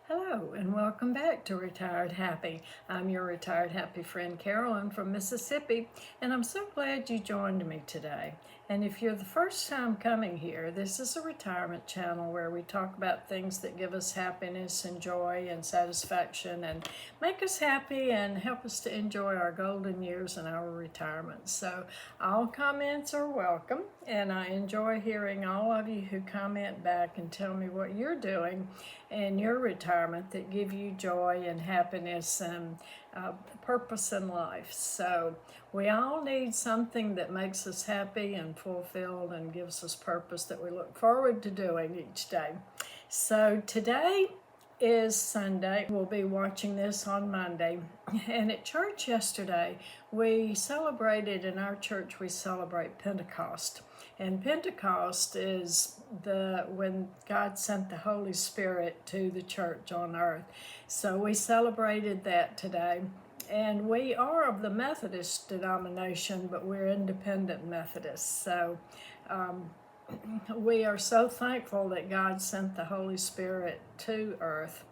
Hello and welcome back to Retired Happy. I'm your Retired Happy friend Carolyn from Mississippi, and I'm so glad you joined me today. And if you're the first time coming here, this is a retirement channel where we talk about things that give us happiness and joy and satisfaction and make us happy and help us to enjoy our golden years and our retirement. So all comments are welcome, and I enjoy hearing all of you who comment back and tell me what you're doing in your retirement that give you joy and happiness and purpose in life. So we all need something that makes us happy and fulfilled and gives us purpose that we look forward to doing each day. So today is Sunday. We'll be watching this on Monday. And at church yesterday, we celebrated, in our church, we celebrate Pentecost. And Pentecost is when God sent the Holy Spirit to the church on earth. So we celebrated that today. And we are of the Methodist denomination, but we're independent Methodists. So we are so thankful that God sent the Holy Spirit to earth.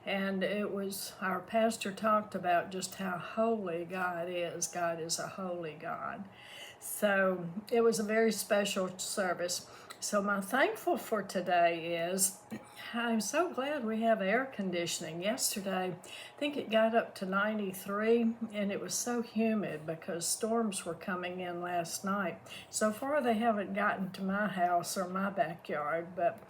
And our pastor talked about just how holy God is. God is a holy God. So it was a very special service. So my thankful for today is, I'm so glad we have air conditioning. Yesterday, I think it got up to 93, and it was so humid because storms were coming in last night. So far, they haven't gotten to my house or my backyard, but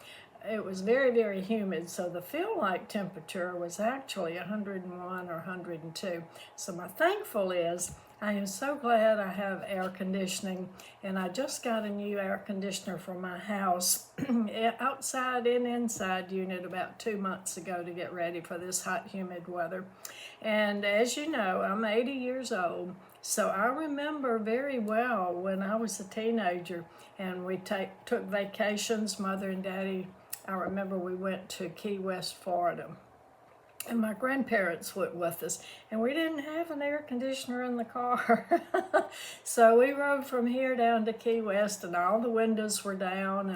it was very, very humid, so the feel-like temperature was actually 101 or 102. So my thankful is, I am so glad I have air conditioning, and I just got a new air conditioner for my house, outside and inside unit, about 2 months ago to get ready for this hot, humid weather. And as you know, I'm 80 years old, so I remember very well when I was a teenager and we took vacations, Mother and Daddy. I remember we went to Key West, Florida. And my grandparents went with us, and we didn't have an air conditioner in the car. So we rode from here down to Key West, and all the windows were down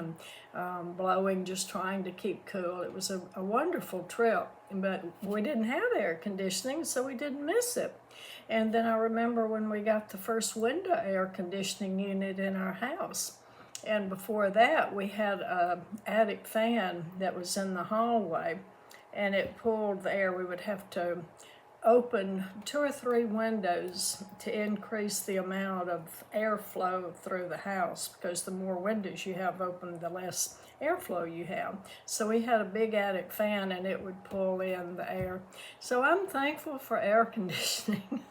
and blowing, just trying to keep cool. It was a wonderful trip, but we didn't have air conditioning, so we didn't miss it. And then I remember when we got the first window air conditioning unit in our house. And before that, we had an attic fan that was in the hallway, and it pulled the air. We would have to open 2 or 3 windows to increase the amount of airflow through the house, because the more windows you have open, the less airflow you have. So we had a big attic fan, and it would pull in the air. So I'm thankful for air conditioning.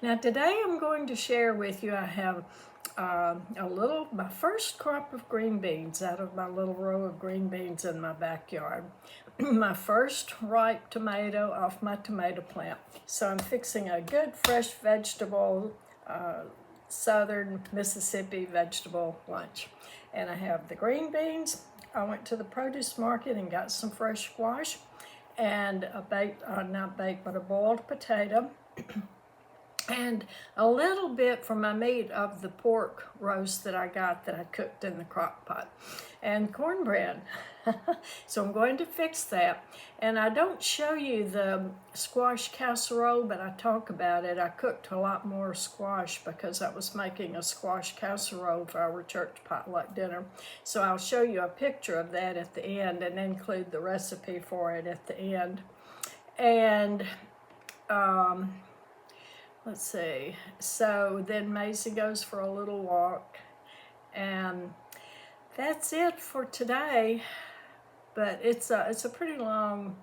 Now today I'm going to share with you, I have my first crop of green beans out of my little row of green beans in my backyard. My first ripe tomato off my tomato plant. So I'm fixing a good fresh vegetable, southern Mississippi vegetable lunch. And I have the green beans. I went to the produce market and got some fresh squash and a boiled potato. And a little bit for my meat of the pork roast that I got that I cooked in the crock pot, and cornbread. So I'm going to fix that. And I don't show you the squash casserole, but I talk about it. I cooked a lot more squash because I was making a squash casserole for our church potluck dinner. So I'll show you a picture of that at the end and include the recipe for it at the end. And let's see, so then Maizie goes for a little walk, and that's it for today. But it's a pretty long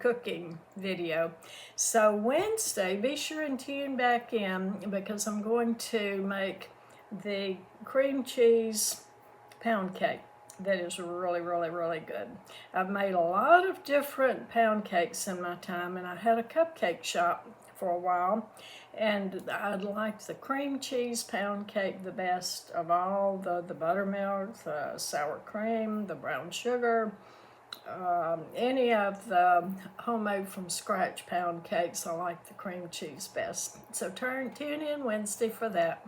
cooking video. So Wednesday, be sure and tune back in, because I'm going to make the cream cheese pound cake. That is really, really, really good. I've made a lot of different pound cakes in my time, and I had a Cupcake Shop for a while, and I liked the cream cheese pound cake the best of all. The buttermilk, the sour cream, the brown sugar, any of the homemade from scratch pound cakes, I like the cream cheese best. So tune in Wednesday for that.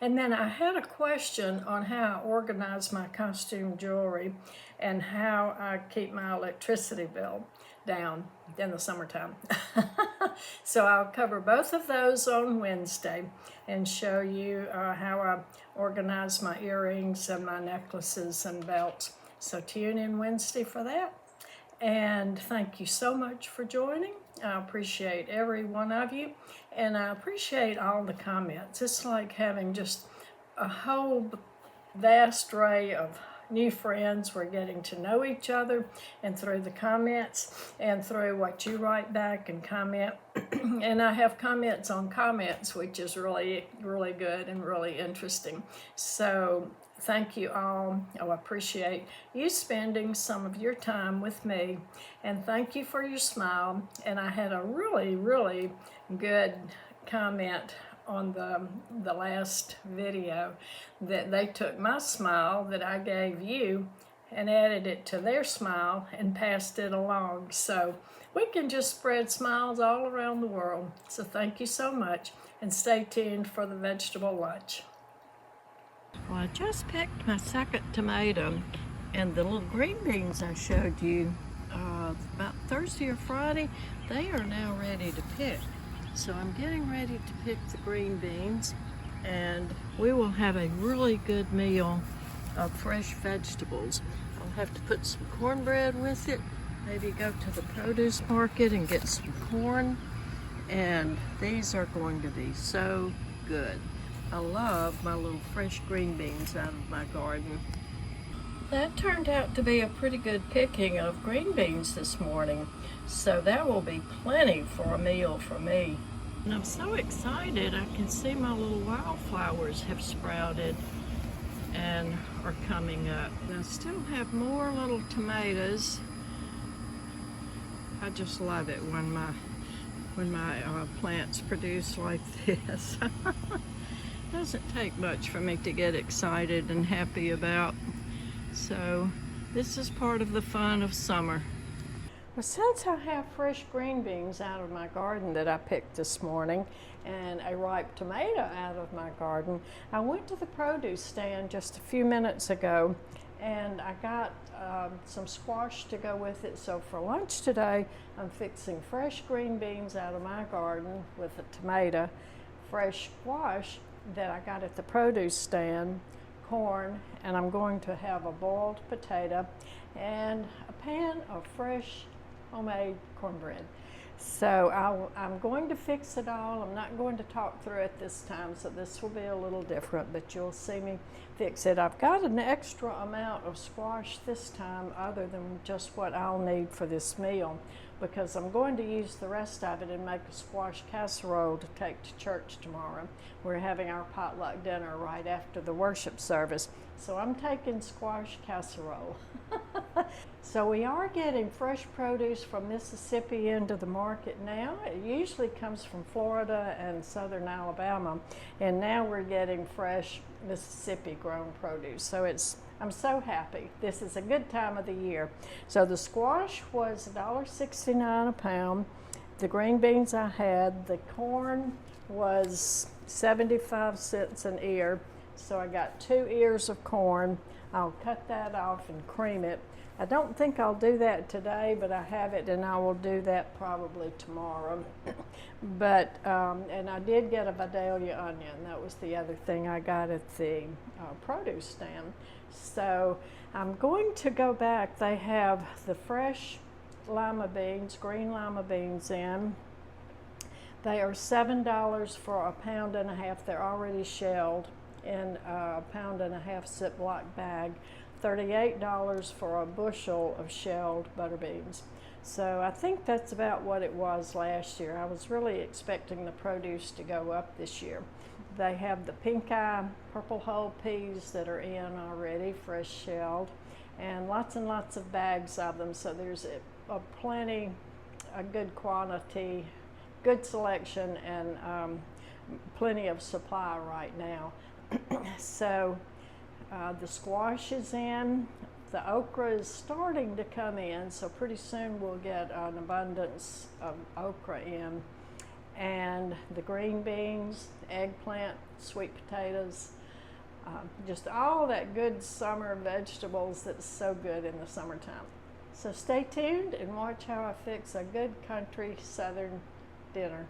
And then I had a question on how I organize my costume jewelry and how I keep my electricity bill down in the summertime. So I'll cover both of those on Wednesday and show you how I organize my earrings and my necklaces and belts. So tune in Wednesday for that. And thank you so much for joining. I appreciate every one of you, and I appreciate all the comments. It's like having just a whole vast array of new friends. We're getting to know each other, and through the comments and through what you write back and comment. And I have comments on comments, which is really, really good and really interesting. So thank you all. I appreciate you spending some of your time with me, and thank you for your smile. And I had a really, really good comment on the last video that they took my smile that I gave you and added it to their smile and passed it along. So we can just spread smiles all around the world. So thank you so much, and stay tuned for the vegetable lunch. Well, I just picked my second tomato, and the little green beans I showed you about Thursday or Friday, they are now ready to pick. So I'm getting ready to pick the green beans, and we will have a really good meal of fresh vegetables. I'll have to put some cornbread with it, maybe go to the produce market and get some corn, and these are going to be so good. I love my little fresh green beans out of my garden. That turned out to be a pretty good picking of green beans this morning, so that will be plenty for a meal for me. And I'm so excited. I can see my little wildflowers have sprouted and are coming up. I still have more little tomatoes. I just love it when my plants produce like this. Doesn't take much for me to get excited and happy about. So this is part of the fun of summer. Well, since I have fresh green beans out of my garden that I picked this morning and a ripe tomato out of my garden, I went to the produce stand just a few minutes ago, and I got some squash to go with it. So for lunch today, I'm fixing fresh green beans out of my garden with a tomato, fresh squash that I got at the produce stand, corn, and I'm going to have a boiled potato and a pan of fresh homemade cornbread. So I'm going to fix it all. I'm not going to talk through it this time, so this will be a little different, but you'll see me fix it. I've got an extra amount of squash this time other than just what I'll need for this meal, because I'm going to use the rest of it and make a squash casserole to take to church tomorrow. We're having our potluck dinner right after the worship service, so I'm taking squash casserole. So we are getting fresh produce from Mississippi into the market now. It usually comes from Florida and southern Alabama, and now we're getting fresh Mississippi grown produce. So I'm so happy. This is a good time of the year. So the squash was $1.69 a pound. The green beans I had, the corn was 75 cents an ear. So I got 2 ears of corn. I'll cut that off and cream it. I don't think I'll do that today, but I have it, and I will do that probably tomorrow. But, and I did get a Vidalia onion. That was the other thing I got at the produce stand. So I'm going to go back. They have the fresh lima beans, green lima beans in. They are $7 for a pound and a half. They're already shelled in a pound and a half Ziploc bag. $38 for a bushel of shelled butter beans. So I think that's about what it was last year. I was really expecting the produce to go up this year. They have the pink eye purple hull peas that are in already, fresh shelled, and lots of bags of them. So there's a good quantity, good selection, and plenty of supply right now. So the squash is in, the okra is starting to come in, so pretty soon we'll get an abundance of okra in, and the green beans, eggplant, sweet potatoes, just all that good summer vegetables that's so good in the summertime. So stay tuned and watch how I fix a good country southern dinner.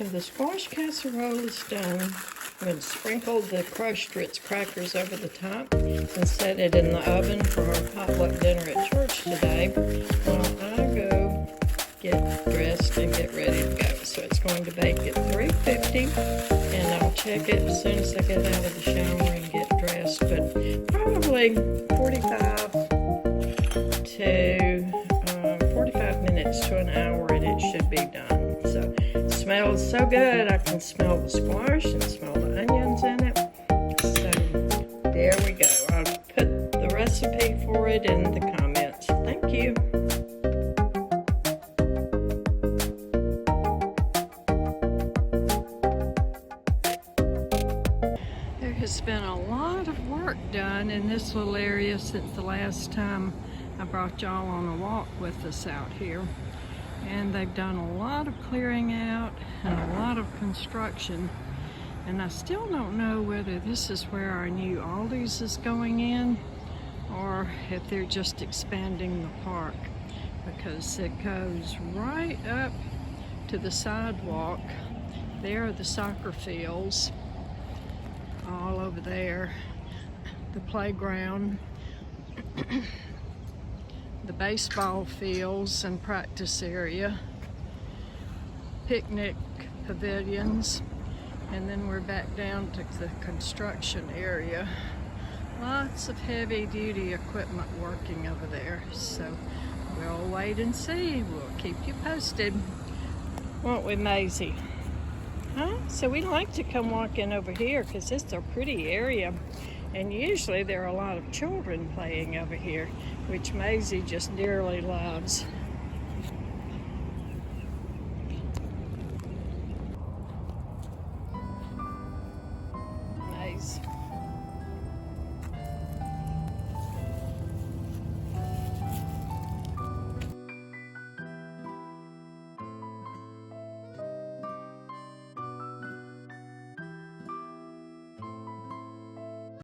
So the squash casserole is done. I'm going to sprinkle the crushed Ritz crackers over the top and set it in the oven for our potluck dinner at church today while I go get dressed and get ready to go. So it's going to bake at 350, and I'll check it as soon as I get out of the shower and get dressed, but probably 45 minutes to an hour and it should be done. So it smells so good. I can smell the squash and smell the onions in it. So there we go. I'll put the recipe for it in the comments. Thank you. There has been a lot of work done in this little area since the last time I brought y'all on a walk with us out here. And they've done a lot of clearing out and a lot of construction. And I still don't know whether this is where our new Aldi's is going in or if they're just expanding the park, because it goes right up to the sidewalk. There are the soccer fields all over there, the playground, the baseball fields and practice area, picnic pavilions, and then we're back down to the construction area. Lots of heavy duty equipment working over there, so we'll wait and see. We'll keep you posted, won't we, Maizie? Huh? So we like to come walking over here because it's a pretty area. And usually there are a lot of children playing over here, which Maizie just dearly loves. Maizie.